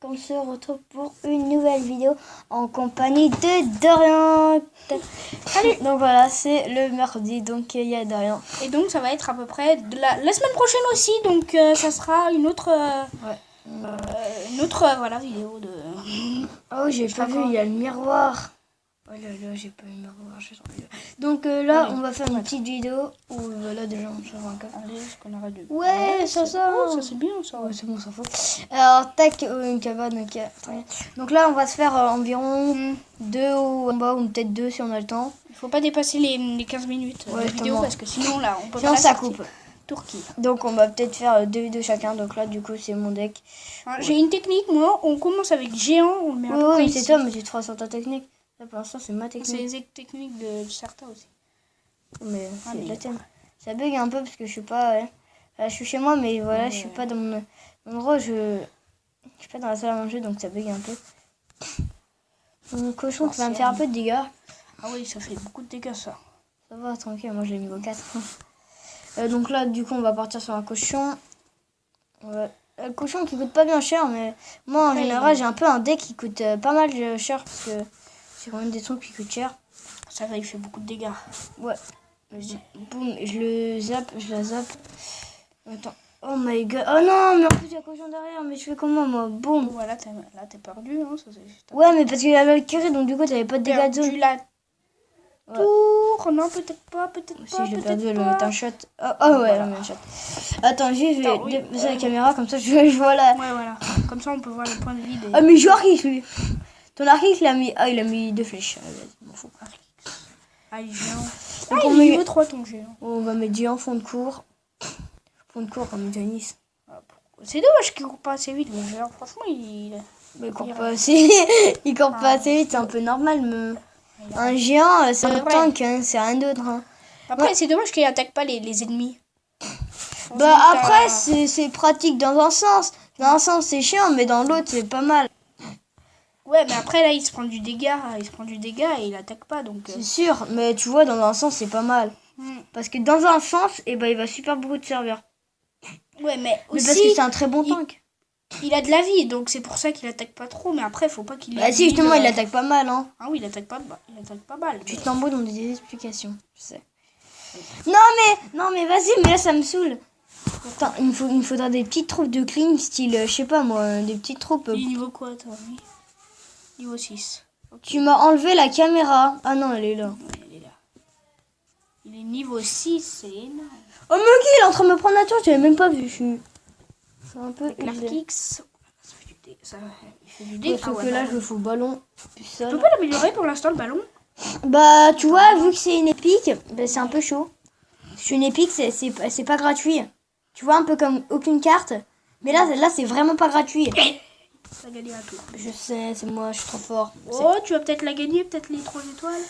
on se retrouve pour une nouvelle vidéo en compagnie de Dorian. Allez, donc voilà, c'est le mardi, donc il y a Dorian. Et donc ça va être à peu près de la semaine prochaine aussi, donc ça sera une autre, voilà, vidéo de... Oh, j'ai pas vu, il y a le miroir. Oh là là, j'ai pas le miroir, j'ai envie de... Donc là, allez, on va faire une petite vidéo où là déjà on se voit un câble. Allez, ce qu'on aura de... Ouais, ça ça c'est bien ça. Ouais, c'est bon, ça fout. Alors, tac, une cabane, ok. Donc là, on va se faire environ 2 en bas, ou peut-être 2 si on a le temps. Il faut pas dépasser les 15 minutes de vidéo parce que sinon là, on peut sinon, pas ça coupe. Turquie. Donc on va peut-être faire 2 vidéos chacun. Donc là, du coup, c'est mon deck. J'ai une technique, moi. On commence avec géant, on le met à peu près c'est toi, mais tu te feras sur ta technique. Là, pour l'instant, c'est ma technique. C'est les techniques de certains aussi. Mais c'est la tienne. Ça bug un peu parce que je suis pas... je suis chez moi, mais voilà, je suis pas dans mon endroit. Je suis pas dans la salle à manger, donc ça bug un peu. Mon cochon, ça va me faire un peu de dégâts. Ah oui, ça fait beaucoup de dégâts, ça. Ça va, tranquille, moi j'ai niveau 4. Donc là, du coup, on va partir sur un cochon. Le cochon qui coûte pas bien cher, mais moi, en général, j'ai un peu un deck qui coûte pas mal cher, parce que c'est quand même des trucs qui coûtent cher. Ça va, il fait beaucoup de dégâts. Ouais. Boum, je le zappe, je la zappe. Attends. Oh my god. Oh non, mais en plus il y a cochon derrière, mais je fais comment moi? Boum. Voilà, là t'es perdu. Hein, ouais, mais parce qu'il avait le carré, donc du coup t'avais pas de dégâts de zone. Tu l'as tour. Non, peut-être pas. Si j'ai perdu, elle va mettre un shot. Oh ouais, elle va mettre un shot. Attends, je vais déplacer la caméra, comme ça je vois la... Ouais, voilà. Comme ça on peut voir le point de vue des... Ah, mais je Archix lui. Ton Archix, il a mis... Ah, il a mis 2 flèches. Je m'en fous. Ah, il est géant. Donc il est niveau 3 ton géant. On va mettre géant fond de cours. Fond de cours comme Janice. C'est dommage qu'il court pas assez vite, le géant. Franchement, il court pas assez il court pas assez vite, c'est un peu normal. Mais... Un géant, c'est un tank, hein, c'est rien d'autre. Hein. Après, c'est dommage qu'il attaque pas les ennemis. Bah après, c'est pratique dans un sens. Dans un sens, c'est chiant, mais dans l'autre, c'est pas mal. Ouais, mais après, là, il se prend du dégât. Et il attaque pas, donc... C'est sûr, mais tu vois, dans un sens, c'est pas mal. Parce que dans un sens, il va super beaucoup de serveurs. Ouais, mais aussi... parce que c'est un très bon tank. Il a de la vie, donc c'est pour ça qu'il attaque pas trop. Mais après, faut pas qu'il... Bah si, justement, il attaque pas mal, hein. Ah oui, il attaque pas mal. Tu t'embrouilles dans des explications, je sais. Non, mais vas-y, mais là, ça me saoule. Attends, il me faudra des petites troupes de clean, style, je sais pas moi, des petites troupes... Niveau quoi, toi? Niveau 6. Okay. Tu m'as enlevé la caméra. Ah non, elle est là. Ouais, elle est là. Il est niveau 6, c'est énorme. Oh, Monkey, il est en train de me prendre la tour, j'avais même pas vu. C'est un peu... L'Archix, il fait du dégât. Sauf que là, je fous ballon. Tu peux pas l'améliorer pour l'instant, le ballon? Bah, tu vois, vu que c'est une épique, bah, c'est un peu chaud. C'est une épique, c'est pas gratuit. Tu vois, un peu comme aucune carte. Mais là c'est vraiment pas gratuit. Ça a gagné à toi. Je sais, c'est moi, je suis trop fort. Oh, tu vas peut-être la gagner, peut-être les 3 étoiles.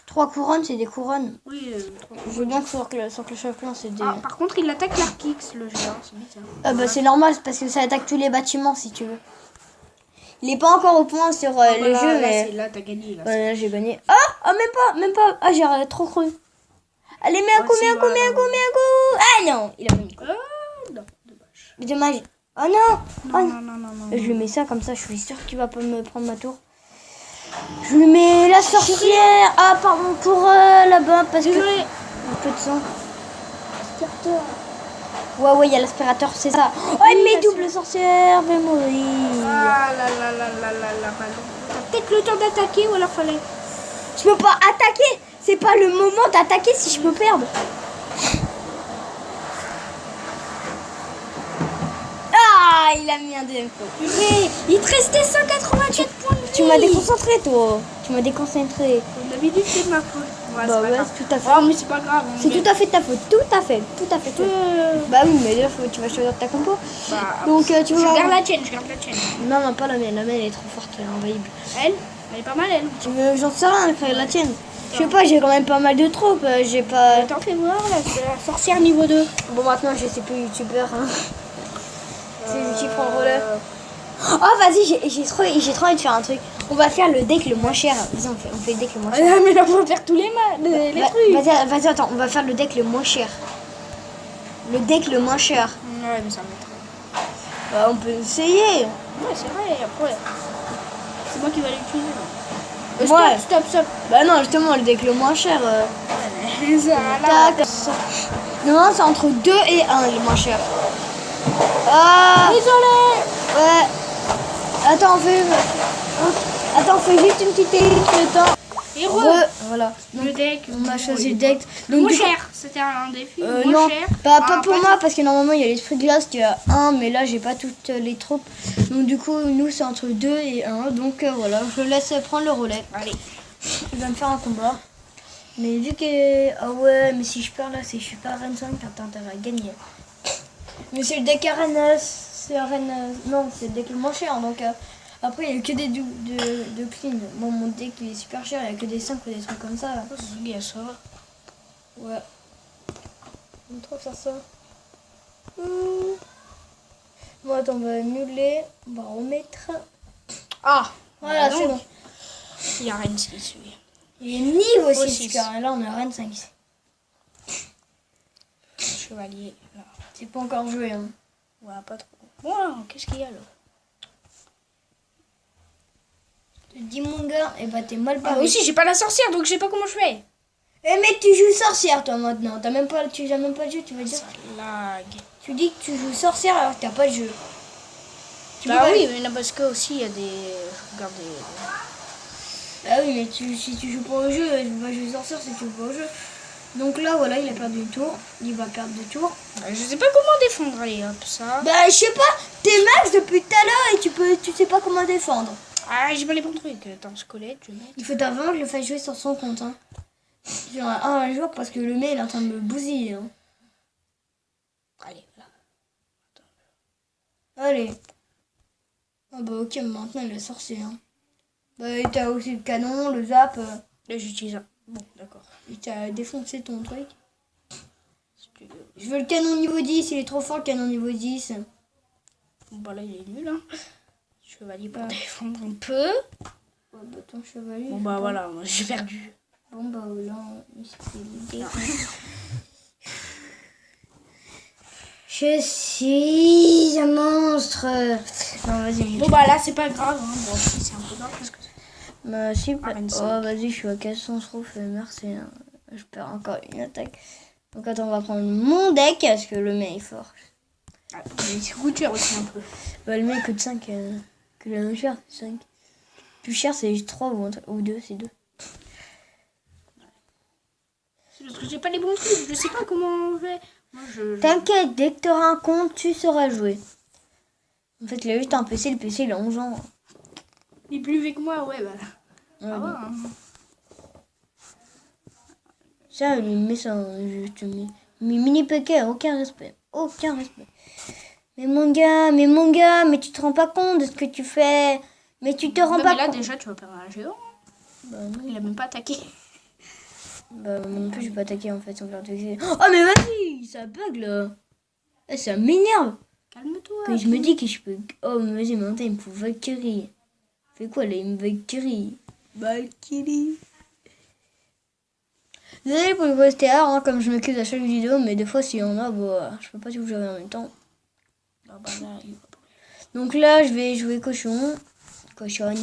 3 couronnes, c'est des couronnes. Oui, 3 couronnes. Je veux bien que sur le champion, c'est des... Ah, par contre, il attaque l'Archix, le géant, c'est bizarre. Ah bah c'est normal, parce que ça attaque tous les bâtiments, si tu veux. Il est pas encore au point sur le jeu, mais... Là, t'as gagné, là. Là, j'ai gagné. Ah, même pas. Ah, j'ai trop cru. Allez, mets un coup. Ah non, il a pas mis quoi. Non, dommage. Mais dommage. Oh non. Non. Je lui mets ça comme ça, je suis sûre qu'il va pas me prendre ma tour. Je lui mets la sorcière. Ah, pardon, pour là-bas, parce que... Un peu de sang. Aspirateur. Ouais, il y a l'aspirateur, c'est ça. Oh, il met double sorcière, va mourir. Ah là, ballon. T'as peut-être le temps d'attaquer ou alors fallait... Je peux pas attaquer. C'est pas le moment d'attaquer si je peux perdre. Ah, il a mis un deuxième coup. Il te restait 184 points de vie. Tu m'as déconcentré, toi. Tu m'as déconcentré. D'habitude, c'est de ma faute. Ouais, bah ouais, c'est tout à fait. Oh, mais c'est pas grave. C'est tout à fait ta faute. Tout à fait. Bah oui, mais là, tu vas choisir ta compo. Bah, donc, tu vas... Je garde la tienne. Non, pas la mienne. La mienne, elle est trop forte, elle est invaillible. Elle est pas mal, elle. Tu veux, j'en sais rien, faire la tienne. Je sais pas, j'ai quand même pas mal de troupes. J'ai pas... Attends, fais voir, la sorcière niveau 2. Bon, maintenant, je sais plus youtubeur. Hein. C'est lui qui prend le relais. Oh, vas-y, j'ai trop envie de faire un truc. On va faire le deck le moins cher. Vas-y, on fait le deck le moins cher. Mais là, on va faire tous les trucs. Vas-y, attends, on va faire le deck le moins cher. Le deck le moins cher. Ouais, mais ça m'étonne. Bah, on peut essayer. Ouais, c'est vrai, et après, c'est moi qui vais l'utiliser. Ouais. Stop. Bah non, justement, le deck le moins cher. Tac. Tac. Non, c'est entre 2 et 1 le moins cher. Ah. Désolé. Ouais. Attends, on fait juste une petite élite le temps. Et Voilà. le Donc, deck. on a choisi le deck. Le Donc, moins du coup, cher. C'était un défi. non, Moins cher. pas pour moi, parce que normalement il y a l'esprit de glace qui a 1, mais là j'ai pas toutes les troupes. Donc du coup, nous c'est entre 2 et 1. Donc voilà, je laisse prendre le relais. Allez. Il va me faire un combat. Mais vu que. Ah ouais, mais si je perds là, c'est je suis pas Arène 5, t'as intérêt à gagner. Mais c'est le deck Arène. C'est Arène. Non, c'est le deck le moins cher. Donc après, il y a que des de clean. Bon, mon deck il est super cher, il y a que des 5 ou des trucs comme ça. Là. Ça. Ouais. On trouve faire ça. Bon, attends, on va annuler. On va remettre. Ah. Voilà, donc, c'est bon. Il y a rien de 6, oui. Il est niveau 6, six. car là on est à Arène 5. Chevalier. Là. C'est pas encore joué. Hein. Ouais, pas trop. Bon, qu'est-ce qu'il y a là? Tu te dis mon gars, et bah t'es mal Ah, parlé. aussi, j'ai pas la sorcière, donc je sais pas comment je fais. Eh mais tu joues sorcière toi maintenant. Tu joues même pas le jeu, tu vas dire. Lag. Tu dis que tu joues sorcière alors que t'as pas le jeu. Bah peux oui, mais non, parce que aussi, il y a des... Je regarde des... Bah oui, mais si tu joues pas au jeu, tu vas jouer sorcière si tu joues pas au jeu. Donc là, voilà, il a perdu une tour. Il va perdre 2 tours. Je sais pas comment défendre, allez, hop, ça. Bah, je sais pas, t'es max depuis tout à l'heure et tu sais pas comment défendre. Ah, j'ai pas les bons trucs. Attends, squelette, je vais mettre... Il faut d'avant que je le fasse jouer sur son compte. Hein. Genre un jour parce que le mec il est en train de me bousiller. Hein. Allez, voilà. Allez. Ah bah ok, maintenant il est sorcier. Hein. Bah, et t'as aussi le canon, le zap. Là, j'utilise un... Bon, d'accord. Et t'as défoncé ton truc. Si tu veux. Je veux le canon niveau 10, il est trop fort le canon niveau 10. Bon, bah là, il est nul, hein. Chevalier pour Ah. défendre un peu. Ouais, bah ton chevalier. Bon, bah voilà, moi, j'ai perdu. Bon bah là, c'est l'idée. Je suis un monstre. Non, vas-y. Bon, bah là, c'est pas grave, hein. Bon, si, c'est un peu grave parce que... Bah si, Arène oh 5. vas-y, je suis à 400 troupes, merci. Hein. Je perds encore une attaque. Donc attends, on va prendre mon deck, parce que le mec est fort. Ah, mais c'est coûteux aussi un peu. Bah le mec coûte 5, que la moins cher, c'est 5. Plus cher, c'est 3 ou 2, c'est 2. C'est parce que j'ai pas les bons trucs, je sais pas comment on fait. Moi, T'inquiète, dès que t'auras un compte, tu sauras jouer. En fait, il a juste un PC, le PC il a 11 ans. Il est plus vieux que moi, ouais, bah. Ouais, Ah bon. ouais, hein. Ça, lui met ça, juste mais mini PK, aucun respect. Aucun respect. Mais mon gars, mais tu te rends pas compte de ce que tu fais. Mais tu te rends Non, pas mais là, compte. déjà, tu vas perdre un géant. Bah non. Il a même pas attaqué. Bah moi non plus, je vais pas attaquer en fait. Sans faire de... Oh mais vas-y, ça bug là. Eh, ça m'énerve. Calme-toi. Quand je me dis que je peux... Oh mais vas-y, maintenant il me faut Valkyrie. Fais quoi là, il me Valkyrie. Valkyrie. Désolé pour le voice TR, hein, comme je m'occupe à chaque vidéo, mais des fois s'il y en a, bah, je peux pas tout jouer en même temps. Ah bah là, il va pas. Donc là, je vais jouer cochon. Cochonne.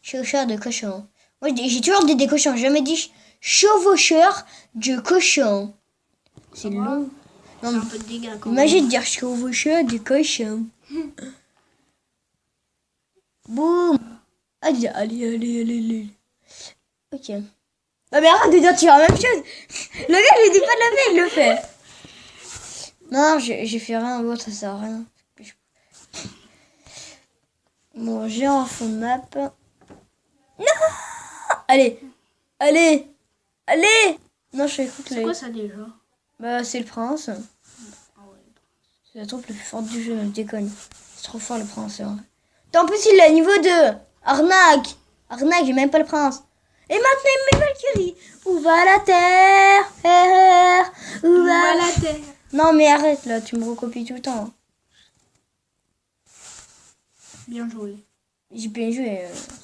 Chauffeur de cochon. Moi, j'ai toujours dit des cochons, j'ai jamais dit chevaucheur de cochon. C'est long. Non, C'est un peu de dégâts quand même. imagine dire chevaucheur de cochon. Boum. Allez. Ok. Ah mais arrête de dire tu fais la même chose. Le gars, je lui dis pas de la faire, il le fait. Non, j'ai fait rien d'autre, ça sert à rien. Bon, j'ai un fond de map. Non. Allez. Non, je fais écoute C'est quoi ça déjà? Bah, c'est le prince. Ah ouais. C'est la troupe la plus forte du jeu, je déconne. C'est trop fort le prince, c'est vrai. En plus, il est niveau 2. Arnaque, j'ai même pas le prince. Et maintenant, il met Valkyrie. Où va la terre? Où va la terre? Non, mais arrête là, tu me recopies tout le temps. Bien joué. J'ai bien joué.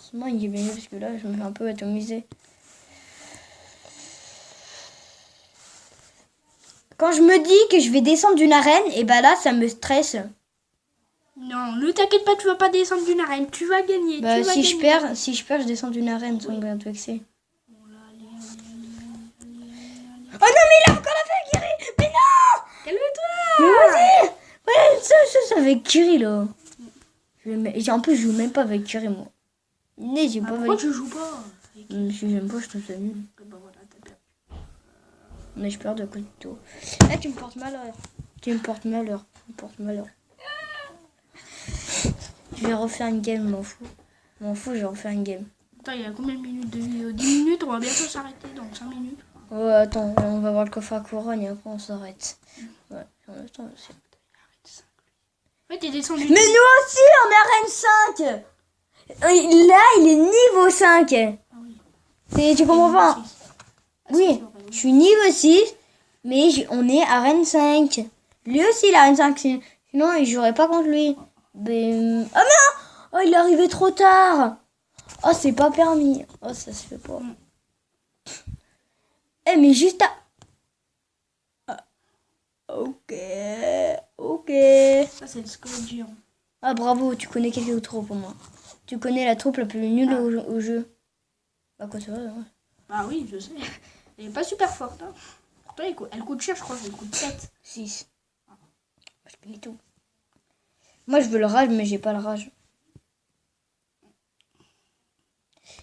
C'est moi qui ai bien joué parce que là, je me fais un peu atomiser. Quand je me dis que je vais descendre d'une arène, et bah là, ça me stresse. Non, ne t'inquiète pas, tu vas pas descendre d'une arène. Tu vas gagner. Bah, tu vas si gagner. je perds, je descends d'une arène sans me vexer. Oh là, allez. Oh non, mais il a encore la fait, Kiri. Mais non. Calme-toi. Mais vas-y. Ouais, ça avec Kiri, là. En plus, je joue même pas avec Kiri, moi. Mais j'ai pas Pourquoi avec... tu joues pas avec... Si j'aime pas, je trouve ça nul. Bah voilà, t'as perdu. Mais je perds de côté de tout. Ah, tu me portes malheur. Tu me portes malheur. Tu me portes malheur. Je vais refaire une game, m'en fous. M'en fous, je vais refaire une game. Attends, il y a combien de minutes de vidéo? 10 minutes, on va bientôt s'arrêter dans 5 minutes. Ouais, attends, on va voir le coffre à couronne et après on s'arrête. Ouais, attends aussi. Ouais, t'es descendu. Mais nous aussi, on est arène 5. Là, il est niveau 5. Ah oui. Tu comprends pas? Ah, Oui, je suis niveau 6, mais on est arène 5. Lui aussi, il est arène 5. Sinon, il jouerait pas contre lui. Mais... Oh non! Oh, il est arrivé trop tard. Oh, c'est pas permis. Oh, ça se fait pas. Eh, mais juste à... Ah, ok. Ok. Ça, c'est le squelette géant. Ah, bravo, tu connais quelques troupes pour moi. Tu connais la troupe la plus nulle au jeu. Bah, quoi, ça va, ouais. Bah oui, je sais. Elle est pas super forte. Hein. Pourtant, elle coûte cher, je crois. Elle coûte 7. 6. Je paye tout. Moi, je veux le rage, mais j'ai pas le rage.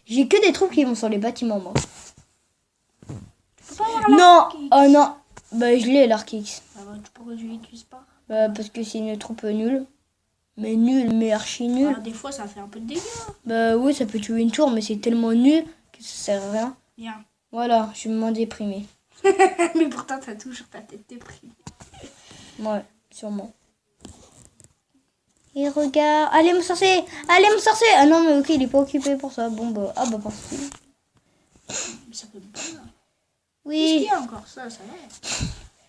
J'ai que des troupes qui vont sur les bâtiments, moi. Tu peux pas avoir Non! l'Arc-X. Oh non! Bah, je l'ai, l'Arc-X. Ah bah, pourquoi tu l'utilises pas? Bah, parce que c'est une troupe nulle. Mais nulle, mais archi nulle. Ah, des fois, ça fait un peu de dégâts. Bah, oui, ça peut tuer une tour, mais c'est tellement nul que ça sert à rien. Bien. Voilà, je suis moins déprimée. Mais pourtant, t'as toujours ta tête déprimée. Ouais, sûrement. Et regarde. Allez, mon sorcier! Allez, mon sorcier! Ah non, mais ok, il est pas occupé pour ça. Bon, bah, ah bah, parti. Mais ça peut me pas. Qu'est-ce qu'il Oui. y a encore? Ça va.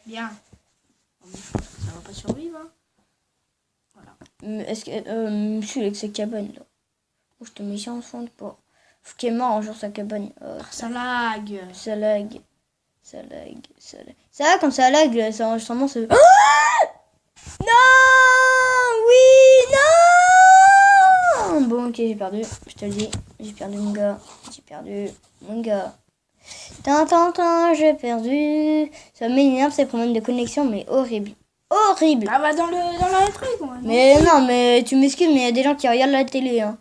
Bien. Oh, mais je pense que ça va pas survivre. Hein. Voilà. Est-ce que. Je suis avec sa cabane, là. Oh, je te mets ça en fond de pas. Faut qu'il est mort un jour, sa cabane. Oh, Ça lag. ça lag. Ça lag. Ça lag. Ça va, quand ça lag, ça enregistrement se. Ah non! Oui! Non! Bon, ok, j'ai perdu. Je te le dis. J'ai perdu, mon gars. J'ai perdu, mon gars. Tintin, j'ai perdu. Ça m'énerve ces problèmes de connexion, mais horrible. Horrible! Ah bah dans le truc. Ouais. Mais non, mais tu m'excuses, mais il y a des gens qui regardent la télé, hein.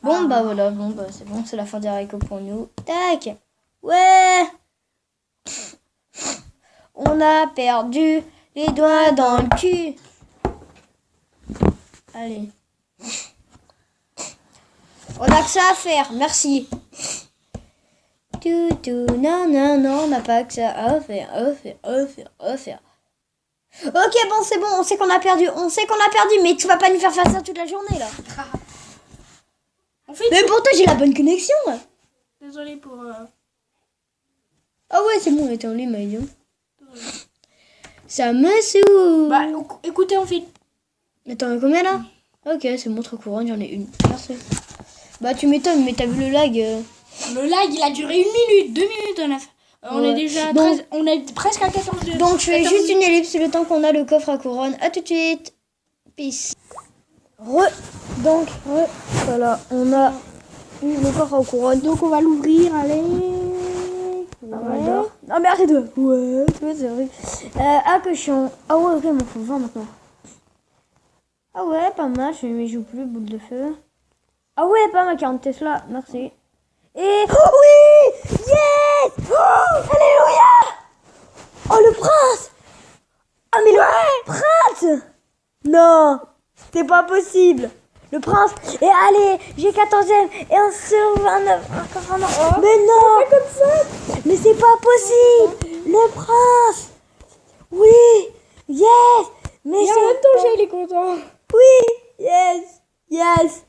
Bon, bah voilà, bon, bah c'est bon, c'est la fin des haricots pour nous. Tac! Ouais! On a perdu les doigts dans le cul. Allez. On a que ça à faire, merci. Non, on n'a pas que ça à faire, Ok, bon, c'est bon, on sait qu'on a perdu, mais tu vas pas nous faire ça toute la journée, là. On fait Mais pourtant, j'ai la bonne connexion, là. Désolé pour... Ah ouais, c'est bon, on était en ligne, mais non. Ça me saoule. Bah, écoutez, on fait... Attends, combien, là? Ok, c'est bon, trop courant, j'en ai une. Merci. Bah, tu m'étonnes, mais t'as vu le lag Le lag, il a duré 1 minute, 2 minutes. On Ouais. est déjà... Donc- on est presque à 14 heures. Donc, je fais juste une ellipse le temps qu'on a le coffre à couronne. À tout de suite. Peace. Voilà, on a eu le coffre à couronne. Donc, on va l'ouvrir, allez. J'adore. Non, mais arrête de... Ouais, c'est vrai. Ah, que chiant. Ah ouais, ok, il m'en faut 20 maintenant. Ah ouais, pas mal, mais je joue plus, boule de feu. Ah ouais, pas mal, 40 Tesla, merci. Et... Oh oui! Yes! Oh, alléluia! Oh, le prince! Ah, mais le prince! Non! C'est pas possible! Le prince! Et allez, j'ai 14e et un sur 29. Encore un an. Mais non! Comme ça. Mais c'est pas possible! Le prince! Oui! Yes! Mais Et en c'est même temps, pas... il est content. Oui! Yes! Yes!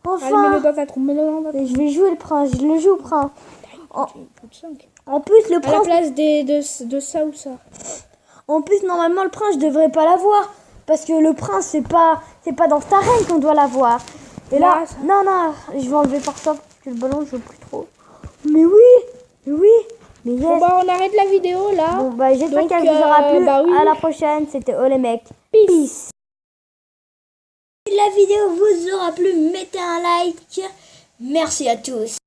Enfin! Allez, mets-le dans ta trompe, mets-le dans ta trompe. Je vais jouer le prince, je le joue au prince. En, Plus 5. en plus, le À la prince... place de ça ou ça. En plus, normalement, le prince, je devrais pas l'avoir. Parce que le prince, c'est pas dans cette arène qu'on doit l'avoir. Et là, Là, ça- non, je vais enlever par ça parce que le ballon, je veux plus trop. Mais oui, mais yes. Bon, bah, on arrête la vidéo, là. Bon, bah, j'espère Donc, qu'elle vous aura plu. bah oui. À la prochaine, c'était Oh les mecs. Peace. Peace. la vidéo vous aura plu, mettez un like. Merci à tous.